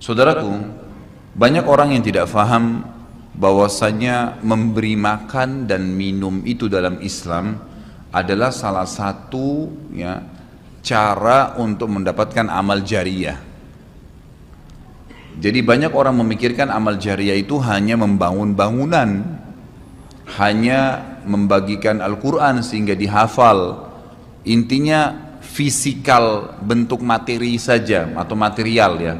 Saudaraku, banyak orang yang tidak faham bahwasanya memberi makan dan minum itu dalam Islam adalah salah satu cara untuk mendapatkan amal jariyah. Jadi banyak orang memikirkan amal jariyah itu hanya membangun bangunan, hanya membagikan Al-Quran sehingga dihafal. Intinya fisikal, bentuk materi saja atau material ya.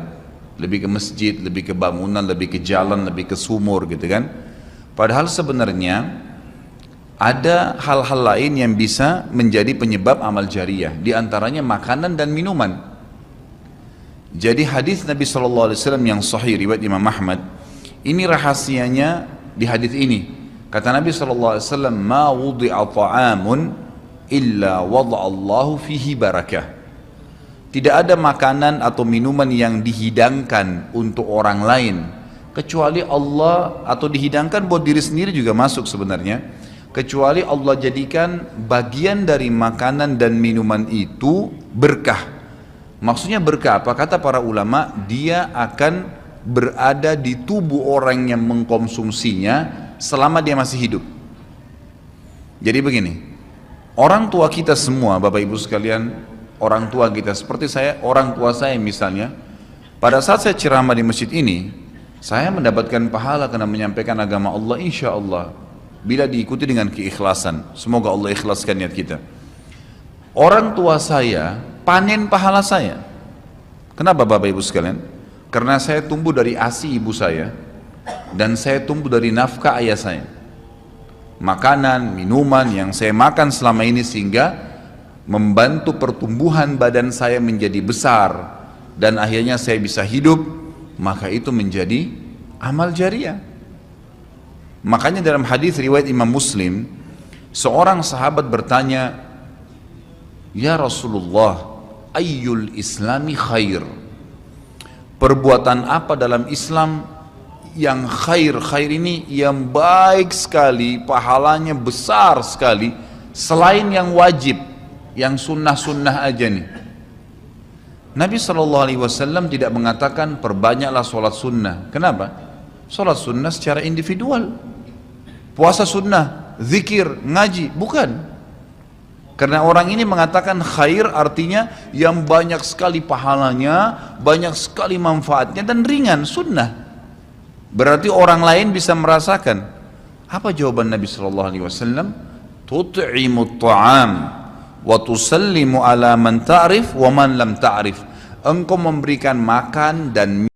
Lebih ke masjid, lebih ke bangunan, lebih ke jalan, lebih ke sumur gitu kan. Padahal sebenarnya ada hal-hal lain yang bisa menjadi penyebab amal jariyah, di antaranya makanan dan minuman. Jadi hadis Nabi SAW yang sahih riwayat Imam Ahmad, ini rahasianya di hadis ini. Kata Nabi SAW, ma wudi'a ta'amun illa wada'allahu fihi barakah. Tidak ada makanan atau minuman yang dihidangkan untuk orang lain kecuali Allah, atau dihidangkan buat diri sendiri juga masuk sebenarnya, kecuali Allah jadikan bagian dari makanan dan minuman itu berkah. Maksudnya berkah apa? Kata para ulama, dia akan berada di tubuh orang yang mengkonsumsinya selama dia masih hidup. Jadi begini, orang tua kita semua, Bapak Ibu sekalian, orang tua kita, seperti saya, orang tua saya misalnya, pada saat saya ceramah di masjid ini, saya mendapatkan pahala karena menyampaikan agama Allah, insya Allah, bila diikuti dengan keikhlasan. Semoga Allah ikhlaskan niat kita. Orang tua saya panen pahala saya. Kenapa Bapak Ibu sekalian? Karena saya tumbuh dari ASI ibu saya, dan saya tumbuh dari nafkah ayah saya. Makanan, minuman yang saya makan selama ini sehingga membantu pertumbuhan badan saya menjadi besar dan akhirnya saya bisa hidup, maka itu menjadi amal jariyah. Makanya dalam hadis riwayat Imam Muslim, seorang sahabat bertanya, ya Rasulullah, ayyul islami khair? Perbuatan apa dalam Islam yang khair? Khair ini yang baik sekali, pahalanya besar sekali, selain yang wajib, yang sunnah-sunnah aja nih. Nabi SAW tidak mengatakan perbanyaklah sholat sunnah. Kenapa? Sholat sunnah secara individual, puasa sunnah, zikir, ngaji, bukan. Karena orang ini mengatakan khair artinya yang banyak sekali pahalanya, banyak sekali manfaatnya dan ringan, sunnah. Berarti orang lain bisa merasakan. Apa jawaban Nabi SAW? Tut'imut ta'am wa tusallimu ala man ta'rif wa man lam ta'rif. Engkau memberikan makan dan